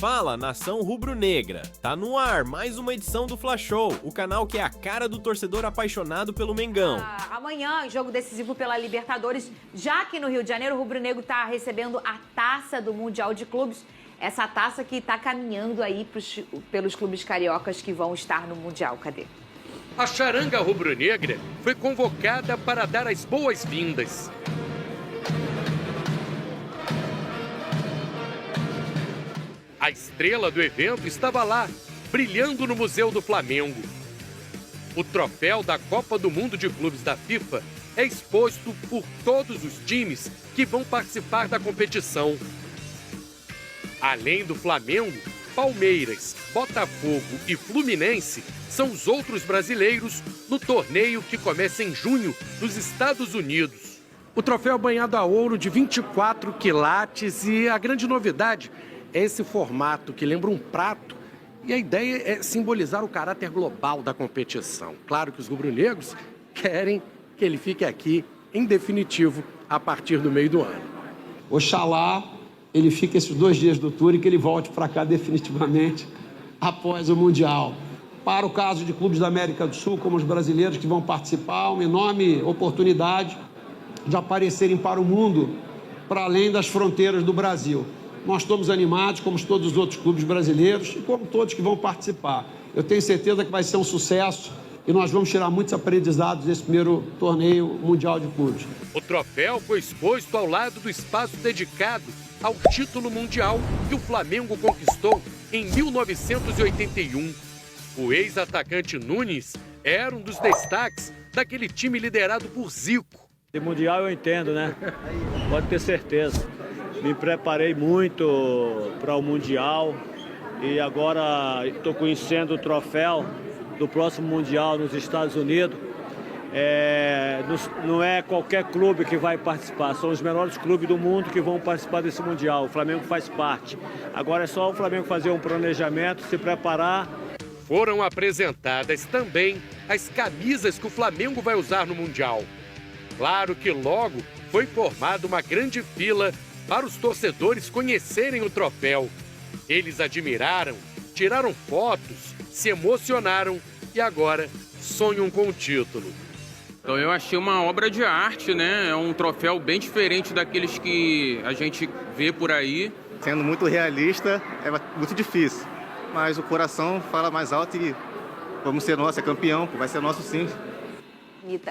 Fala, nação rubro-negra! Tá no ar mais uma edição do Fla Show, o canal que é a cara do torcedor apaixonado pelo Mengão. Amanhã, jogo decisivo pela Libertadores, já que no Rio de Janeiro o rubro-negro tá recebendo a taça do Mundial de Clubes. Essa taça que tá caminhando aí pelos clubes cariocas que vão estar no Mundial. Cadê? A charanga rubro-negra foi convocada para dar as boas-vindas. A estrela do evento estava lá, brilhando no Museu do Flamengo. O troféu da Copa do Mundo de Clubes da FIFA é exposto por todos os times que vão participar da competição. Além do Flamengo, Palmeiras, Botafogo e Fluminense são os outros brasileiros no torneio que começa em junho nos Estados Unidos. O troféu é banhado a ouro de 24 quilates e a grande novidade é esse formato que lembra um prato e a ideia é simbolizar o caráter global da competição. Claro que os rubro-negros querem que ele fique aqui em definitivo a partir do meio do ano. Oxalá ele fique esses 2 dias do tour e que ele volte para cá definitivamente após o Mundial. Para o caso de clubes da América do Sul, como os brasileiros que vão participar, uma enorme oportunidade de aparecerem para o mundo, para além das fronteiras do Brasil. Nós estamos animados, como todos os outros clubes brasileiros e como todos que vão participar. Eu tenho certeza que vai ser um sucesso e nós vamos tirar muitos aprendizados desse primeiro torneio mundial de clubes. O troféu foi exposto ao lado do espaço dedicado ao título mundial que o Flamengo conquistou em 1981. O ex-atacante Nunes era um dos destaques daquele time liderado por Zico. De mundial eu entendo, né? Pode ter certeza. Me preparei muito para o Mundial e agora estou conhecendo o troféu do próximo Mundial nos Estados Unidos. Não é qualquer clube que vai participar, são os melhores clubes do mundo que vão participar desse Mundial. O Flamengo faz parte. Agora é só o Flamengo fazer um planejamento, se preparar. Foram apresentadas também as camisas que o Flamengo vai usar no Mundial. Claro que logo foi formada uma grande fila para os torcedores conhecerem o troféu. Eles admiraram, tiraram fotos, se emocionaram e agora sonham com o título. Então eu achei uma obra de arte, né? É um troféu bem diferente daqueles que a gente vê por aí. Sendo muito realista, é muito difícil. Mas o coração fala mais alto e vamos ser nosso, é campeão, vai ser nosso sim.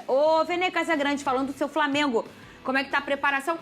Ô, Vene Casagrande, falando do seu Flamengo, como é que tá a preparação?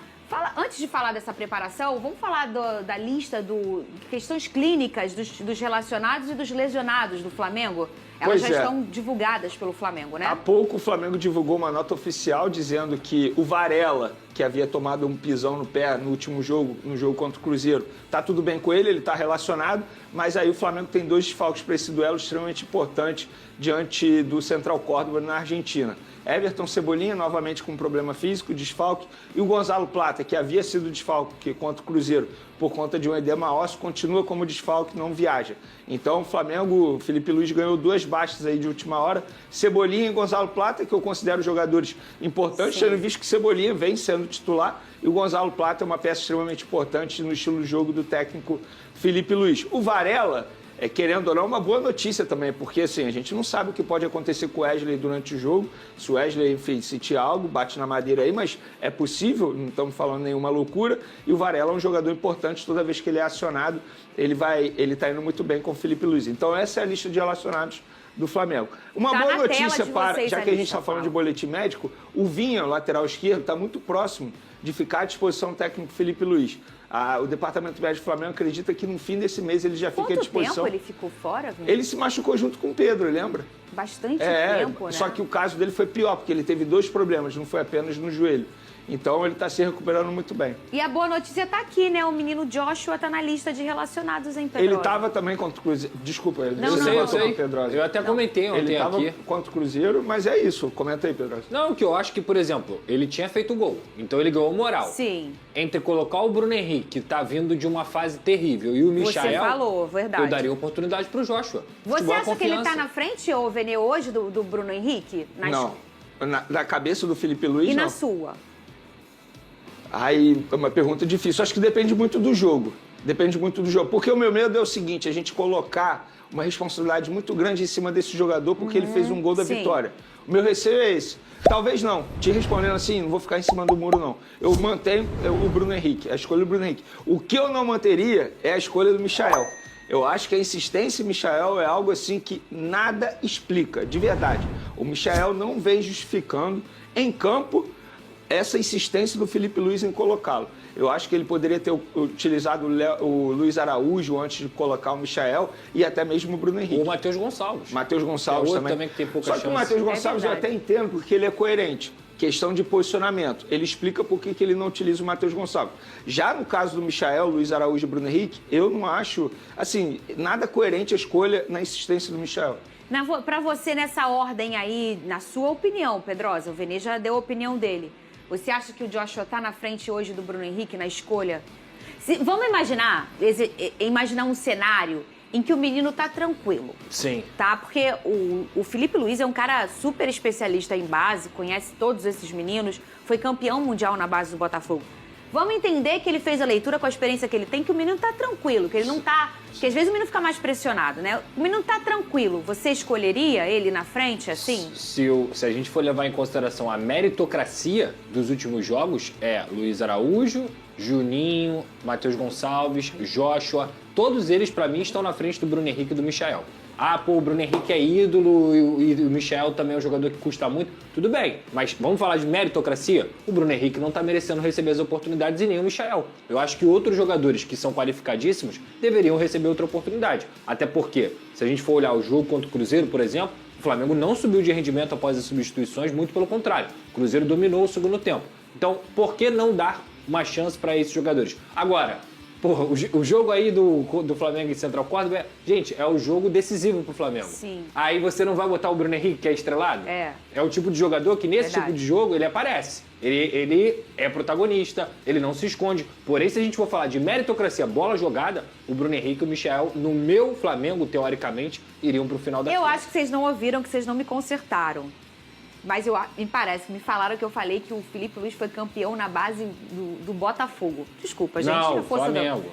Antes de falar dessa preparação, vamos falar da lista de questões clínicas dos relacionados e dos lesionados do Flamengo? Elas já estão divulgadas pelo Flamengo, né? Há pouco o Flamengo divulgou uma nota oficial dizendo que o Varela, que havia tomado um pisão no pé no último jogo, no jogo contra o Cruzeiro, tá tudo bem com ele está relacionado, mas aí o Flamengo tem 2 desfalques para esse duelo extremamente importante diante do Central Córdoba na Argentina. Everton Cebolinha, novamente com problema físico, desfalque, e o Gonzalo Plata, que havia sido desfalque contra o Cruzeiro por conta de um edema ósseo, continua como desfalque, não viaja. Então o Flamengo, Felipe Luiz ganhou 2 baixas aí de última hora, Cebolinha e Gonzalo Plata, que eu considero jogadores importantes, tendo visto que Cebolinha vem sendo titular, e o Gonzalo Plata é uma peça extremamente importante no estilo de jogo do técnico Felipe Luiz. O Varela, querendo ou não, uma boa notícia também, porque assim, a gente não sabe o que pode acontecer com o Wesley durante o jogo. Se o Wesley, enfim, sentir algo, bate na madeira aí, mas é possível, não estamos falando nenhuma loucura. E o Varela é um jogador importante, toda vez que ele é acionado, ele está indo muito bem com o Felipe Luiz. Então essa é a lista de relacionados do Flamengo. Uma boa notícia, já que a gente está falando de boletim médico, o Vinha, o lateral esquerdo, está muito próximo de ficar à disposição do técnico Felipe Luiz. O Departamento Médico do Flamengo acredita que no fim desse mês ele já fica à disposição. Quanto tempo ele ficou fora, Vinha? Ele se machucou junto com o Pedro, lembra? Bastante tempo, né? Só que o caso dele foi pior, porque ele teve 2 problemas, não foi apenas no joelho. Então ele está se recuperando muito bem. E a boa notícia está aqui, né? O menino Joshua está na lista de relacionados em Pedrosa. Ele estava também contra o Cruzeiro. Desculpa, ele eu sei. Eu até comentei ontem aqui. Ele estava contra o Cruzeiro, mas é isso. Comenta aí, Pedrosa. Não, que eu acho que, por exemplo, ele tinha feito gol. Então ele ganhou moral. Sim. Entre colocar o Bruno Henrique, que está vindo de uma fase terrível, e o Michael... Você falou, verdade. Eu daria oportunidade para o Joshua. Você acha que ele está na frente, ô Vene, hoje, do Bruno Henrique? Não. Na cabeça do Felipe Luiz, não. E na sua? Aí, é uma pergunta difícil. Acho que depende muito do jogo. Depende muito do jogo. Porque o meu medo é o seguinte, a gente colocar uma responsabilidade muito grande em cima desse jogador porque ele fez um gol da vitória. O meu receio é esse. Talvez não. Te respondendo assim, não vou ficar em cima do muro, não. Eu mantenho o Bruno Henrique, a escolha do Bruno Henrique. O que eu não manteria é a escolha do Michael. Eu acho que a insistência em Michael é algo assim que nada explica, de verdade. O Michael não vem justificando em campo essa insistência do Felipe Luiz em colocá-lo. Eu acho que ele poderia ter utilizado o Luiz Araújo antes de colocar o Michael e até mesmo o Bruno Henrique. O Matheus Gonçalves. Matheus Gonçalves também que tem pouca Só chance. que o Matheus Gonçalves eu até entendo porque ele é coerente. Questão de posicionamento. Ele explica por que ele não utiliza o Matheus Gonçalves. Já no caso do Michael, Luiz Araújo e Bruno Henrique, eu não acho, assim, nada coerente a escolha na insistência do Michael. Para você, nessa ordem aí, na sua opinião, Pedrosa, o Vene já deu a opinião dele. Você acha que o Joshua está na frente hoje do Bruno Henrique na escolha? Vamos imaginar um cenário em que o menino tá tranquilo. Sim. Tá? Porque o Felipe Luiz é um cara super especialista em base, conhece todos esses meninos, foi campeão mundial na base do Botafogo. Vamos entender que ele fez a leitura com a experiência que ele tem, que o menino tá tranquilo, que ele não tá... Porque às vezes o menino fica mais pressionado, né? O menino tá tranquilo. Você escolheria ele na frente, assim? Se a gente for levar em consideração a meritocracia dos últimos jogos, é Luiz Araújo, Juninho, Matheus Gonçalves, Joshua, todos eles, pra mim, estão na frente do Bruno Henrique e do Michael. Ah, pô, o Bruno Henrique é ídolo e o Michael também é um jogador que custa muito. Tudo bem, mas vamos falar de meritocracia? O Bruno Henrique não tá merecendo receber as oportunidades e nem o Michael. Eu acho que outros jogadores que são qualificadíssimos deveriam receber outra oportunidade. Até porque, se a gente for olhar o jogo contra o Cruzeiro, por exemplo, o Flamengo não subiu de rendimento após as substituições, muito pelo contrário. O Cruzeiro dominou o segundo tempo. Então, por que não dar uma chance para esses jogadores? Agora, porra, o jogo aí do Flamengo e Central Córdoba, gente, é o jogo decisivo pro Flamengo. Sim. Aí você não vai botar o Bruno Henrique, que é estrelado? É. É o tipo de jogador que nesse tipo de jogo ele aparece. Ele é protagonista, ele não se esconde. Porém, se a gente for falar de meritocracia, bola jogada, o Bruno Henrique e o Michael, no meu Flamengo, teoricamente, iriam pro final da Eu fila. acho que vocês não ouviram, que vocês não me consertaram. Mas me falaram que eu falei que o Felipe Luiz foi campeão na base do Botafogo. Desculpa, gente. Não, a força Flamengo.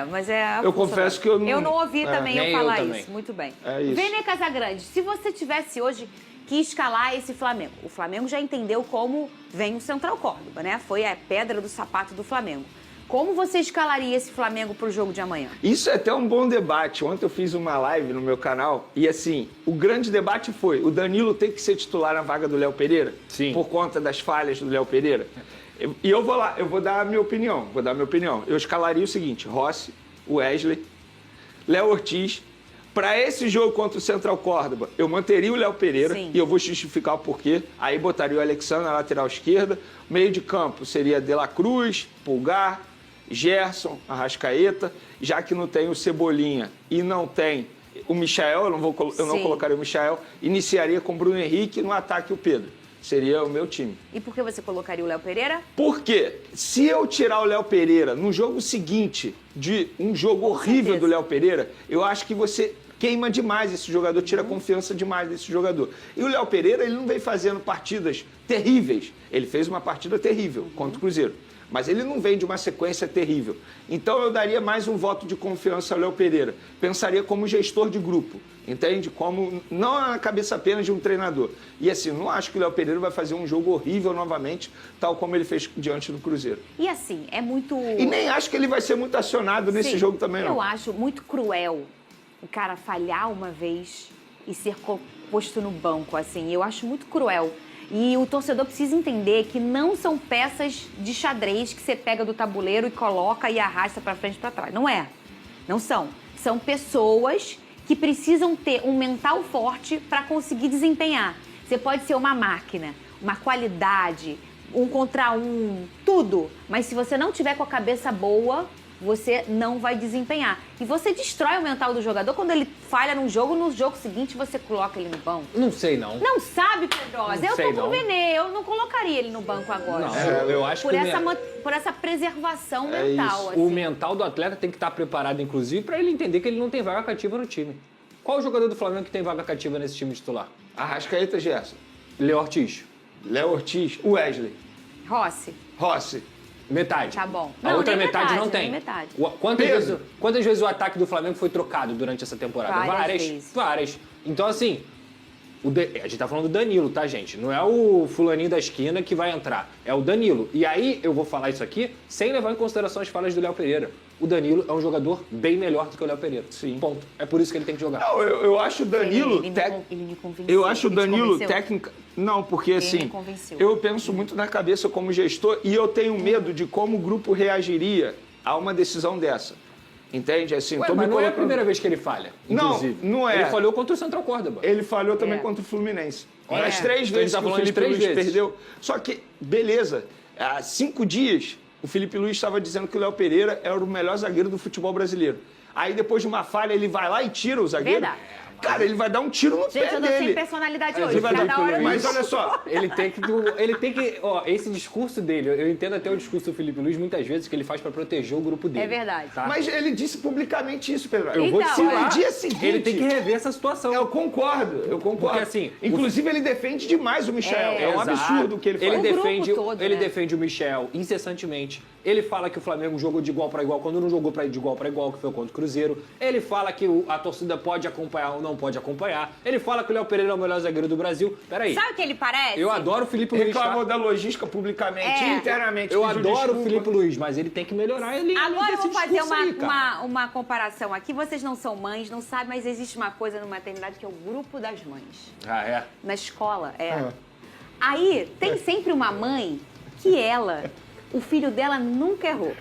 mas é a Eu força confesso que eu não... Eu não ouvi também eu nem falar eu também. isso. Muito bem. É isso. Vene Casagrande, se você tivesse hoje que escalar esse Flamengo, o Flamengo já entendeu como vem o Central Córdoba, né? Foi a pedra do sapato do Flamengo. Como você escalaria esse Flamengo pro jogo de amanhã? Isso é até um bom debate. Ontem eu fiz uma live no meu canal e, assim, o grande debate foi: o Danilo tem que ser titular na vaga do Léo Pereira? Sim. Por conta das falhas do Léo Pereira? E eu vou lá, eu vou dar a minha opinião. Eu escalaria o seguinte: Rossi, Wesley, Léo Ortiz. Para esse jogo contra o Central Córdoba, eu manteria o Léo Pereira. Sim. E eu vou justificar o porquê. Aí botaria o Alexandre na lateral esquerda. Meio de campo seria De La Cruz, Pulgar, Gerson, Arrascaeta, já que não tem o Cebolinha e não tem o Michael, eu não colocaria o Michael, iniciaria com o Bruno Henrique no ataque o Pedro. Seria o meu time. E por que você colocaria o Léo Pereira? Porque se eu tirar o Léo Pereira no jogo seguinte de um jogo horrível do Léo Pereira, eu acho que você queima demais esse jogador, tira confiança demais desse jogador. E o Léo Pereira, ele não vem fazendo partidas terríveis. Ele fez uma partida terrível contra o Cruzeiro. Mas ele não vem de uma sequência terrível. Então eu daria mais um voto de confiança ao Léo Pereira. Pensaria como gestor de grupo, entende? Como não na cabeça apenas de um treinador. E assim, não acho que o Léo Pereira vai fazer um jogo horrível novamente, tal como ele fez diante do Cruzeiro. E assim, é muito... E nem acho que ele vai ser muito acionado nesse jogo também, não. Eu acho muito cruel o cara falhar uma vez e ser posto no banco, assim. Eu acho muito cruel. E o torcedor precisa entender que não são peças de xadrez que você pega do tabuleiro e coloca e arrasta para frente e para trás. Não é. Não são. São pessoas que precisam ter um mental forte para conseguir desempenhar. Você pode ser uma máquina, uma qualidade, 1 contra 1, tudo. Mas se você não tiver com a cabeça boa, você não vai desempenhar. E você destrói o mental do jogador quando ele falha num jogo, no jogo seguinte você coloca ele no banco. Não sei, não. Não sabe, Pedrosa? Eu tô com o Vene, eu não colocaria ele no banco agora. Não, eu acho Por essa preservação mental. Assim. O mental do atleta tem que estar preparado, inclusive, para ele entender que ele não tem vaga cativa no time. Qual o jogador do Flamengo que tem vaga cativa nesse time titular? Arrascaeta, Gerson. Léo Ortiz. Léo Ortiz, Wesley. Rossi. Rossi. Metade. Tá bom. A Não, outra nem metade não metade, tem. nem metade. Quantas vezes o ataque do Flamengo foi trocado durante essa temporada? Várias vezes. Várias. Então, assim, a gente tá falando do Danilo, tá, gente? Não é o fulaninho da esquina que vai entrar, é o Danilo. E aí, eu vou falar isso aqui sem levar em consideração as falas do Léo Pereira. O Danilo é um jogador bem melhor do que o Léo Pereira. Sim. Ponto. É por isso que ele tem que jogar. Não, eu acho o Danilo... Ele me convenceu. Eu acho o Ele te Danilo convenceu? técnica... Não, porque me assim, convenceu. eu penso muito na cabeça como gestor e eu tenho medo de como o grupo reagiria a uma decisão dessa. Entende? Assim, Ué, tô mas me não é a colocando- primeira vez que ele falha, inclusive. Não é. Ele falhou contra o Central Córdoba. Ele falhou também É. contra o Fluminense. É. As 3 Então, ele vezes tá que o falando de Felipe 3 Luiz vezes. perdeu. Só que, beleza, há 5 dias o Felipe Luiz estava dizendo que o Léo Pereira era o melhor zagueiro do futebol brasileiro. Aí depois de uma falha ele vai lá e tira o zagueiro. Verdade. Cara, ele vai dar um tiro no Gente, pé eu tô sem dele. personalidade hoje. Ele vai Cada hora eu Mas olha só, Ele tem que, ó, esse discurso dele, eu entendo até o discurso do Felipe Luiz muitas vezes que ele faz pra proteger o grupo dele. É verdade. Tá? mas ele disse publicamente isso, Pedro. Eu vou te Então, Se no falar, dia seguinte... ele tem que rever essa situação. Eu concordo. Porque, assim, Inclusive, ele defende demais o Michel. É um Exato. absurdo o que ele faz. O grupo defende, todo, ele né? defende o Michel incessantemente. Ele fala que o Flamengo jogou de igual para igual quando não jogou de igual para igual, que foi contra o Cruzeiro. Ele fala que a torcida pode acompanhar ou não pode acompanhar. Ele fala que o Léo Pereira é o melhor zagueiro do Brasil. Peraí. Sabe o que ele parece? Eu adoro o Felipe Luiz. Reclamou Tá? da logística publicamente, É. internamente. Eu pediu adoro o desculpa. Felipe Luiz, mas ele tem que melhorar ele. Agora eu esse vou fazer discurso aí, cara. uma comparação aqui. Vocês não são mães, não sabem, mas existe uma coisa no maternidade que é o grupo das mães. Ah, é? Na escola, Aí tem sempre uma mãe que o filho dela nunca errou.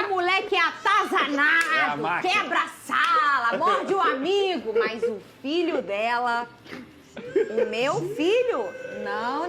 O moleque é É a atazanado, máquina. quebra a sala, morde o amigo, mas o filho dela, o meu filho, não.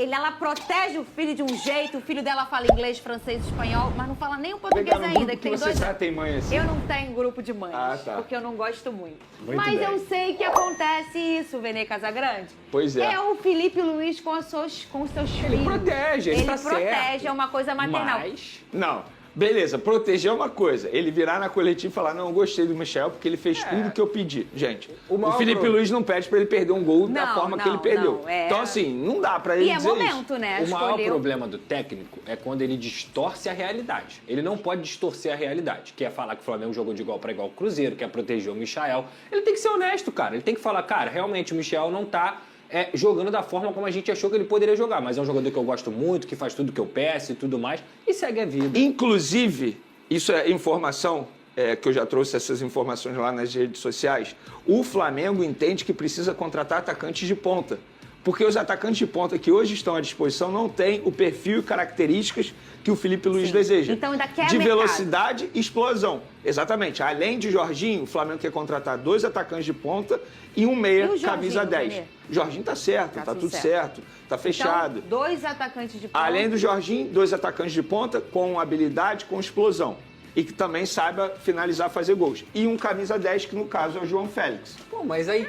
Ela protege o filho de um jeito, o filho dela fala inglês, francês, espanhol, mas não fala nem o português Legal, no ainda. grupo Que tem que você 2 já tem mãe assim? Eu não tenho grupo de mães, Ah, tá. porque eu não gosto muito. Muito Mas bem. eu sei que acontece isso, Vene Casagrande. Pois é. É o Felipe Luiz com os seus filhos. Ele protege, ele tá protege, certo. é uma coisa maternal. Mas... Não, beleza, proteger é uma coisa. Ele virar na coletiva e falar, não, eu gostei do Michel porque ele fez tudo que eu pedi. Gente, O o maior Felipe problema- Luiz não pede pra ele perder um gol da Não, forma que não, ele perdeu. não, é- Então, assim, não dá pra ele E é dizer momento, né? O maior Escolheu. problema do técnico é quando ele distorce a realidade. Ele não pode distorcer a realidade, que é falar que o Flamengo jogou de igual para igual com o Cruzeiro, que é proteger o Michael. Ele tem que ser honesto, cara. Ele tem que falar, cara, realmente o Michel não tá jogando da forma como a gente achou que ele poderia jogar, mas é um jogador que eu gosto muito, que faz tudo que eu peço e tudo mais, e segue a vida. Inclusive, isso é informação, que eu já trouxe essas informações lá nas redes sociais, o Flamengo entende que precisa contratar atacantes de ponta. Porque os atacantes de ponta que hoje estão à disposição não têm o perfil e características que o Felipe Luiz Sim. deseja. Então ainda quer de mercado. velocidade e explosão. Exatamente. Além de Jorginho, o Flamengo quer contratar 2 atacantes de ponta e um meia, E o Jorginho, camisa 10. Renê? Jorginho tá certo, tá tudo certo. Tá fechado. Então, 2 atacantes de ponta. Além do Jorginho, 2 atacantes de ponta com habilidade, com explosão. E que também saiba finalizar, fazer gols. E um camisa 10, que no caso é o João Félix. Pô, mas aí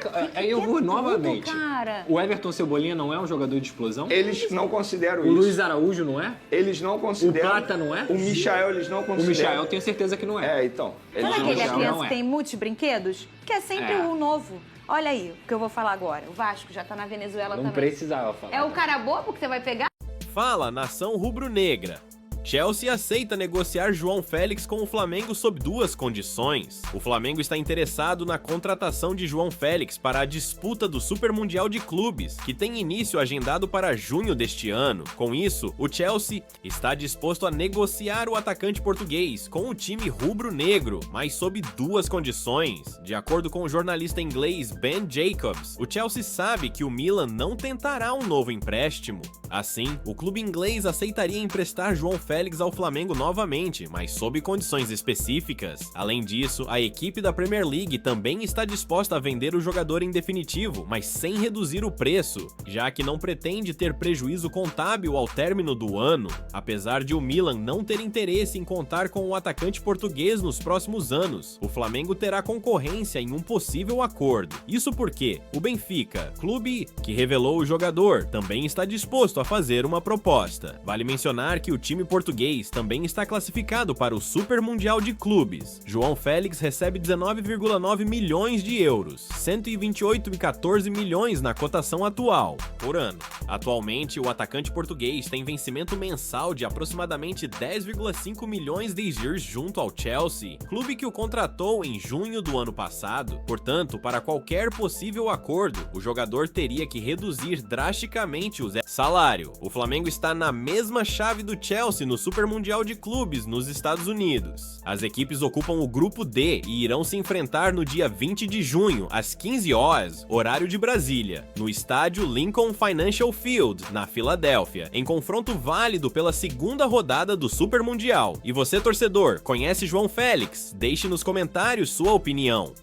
eu que vou tudo, novamente. cara. O Everton Cebolinha não é um jogador de explosão? Eles não consideram O isso. Luiz Araújo não é? Eles não consideram. O Plata não é? O Michael eles não O consideram. Michael eu tenho certeza que não é. Então. Eles Sabe não aquele não, criança não é. que tem muitos brinquedos? Que é sempre É. o novo. Olha aí o que eu vou falar agora. O Vasco já tá na Venezuela Não também. precisava falar. É o cara bobo que você vai pegar? Fala, nação rubro-negra. Chelsea aceita negociar João Félix com o Flamengo sob 2 condições. O Flamengo está interessado na contratação de João Félix para a disputa do Super Mundial de Clubes, que tem início agendado para junho deste ano. Com isso, o Chelsea está disposto a negociar o atacante português com o time rubro-negro, mas sob 2 condições. De acordo com o jornalista inglês Ben Jacobs, o Chelsea sabe que o Milan não tentará um novo empréstimo. Assim, o clube inglês aceitaria emprestar João Félix ao Flamengo novamente, mas sob condições específicas. Além disso, a equipe da Premier League também está disposta a vender o jogador em definitivo, mas sem reduzir o preço, já que não pretende ter prejuízo contábil ao término do ano. Apesar de o Milan não ter interesse em contar com o atacante português nos próximos anos, o Flamengo terá concorrência em um possível acordo. Isso porque o Benfica, clube que revelou o jogador, também está disposto a fazer uma proposta. Vale mencionar que o time português português também está classificado para o Super Mundial de Clubes. João Félix recebe 19,9 milhões de euros, 128,14 milhões na cotação atual, por ano. Atualmente, o atacante português tem vencimento mensal de aproximadamente 10,5 milhões de euros junto ao Chelsea, clube que o contratou em junho do ano passado. Portanto, para qualquer possível acordo, o jogador teria que reduzir drasticamente o salário. O Flamengo está na mesma chave do Chelsea no Super Mundial de Clubes nos Estados Unidos. As equipes ocupam o grupo D e irão se enfrentar no dia 20 de junho, às 15 horas, horário de Brasília, no estádio Lincoln Financial Field, na Filadélfia, em confronto válido pela segunda rodada do Super Mundial. E você, torcedor, conhece João Félix? Deixe nos comentários sua opinião.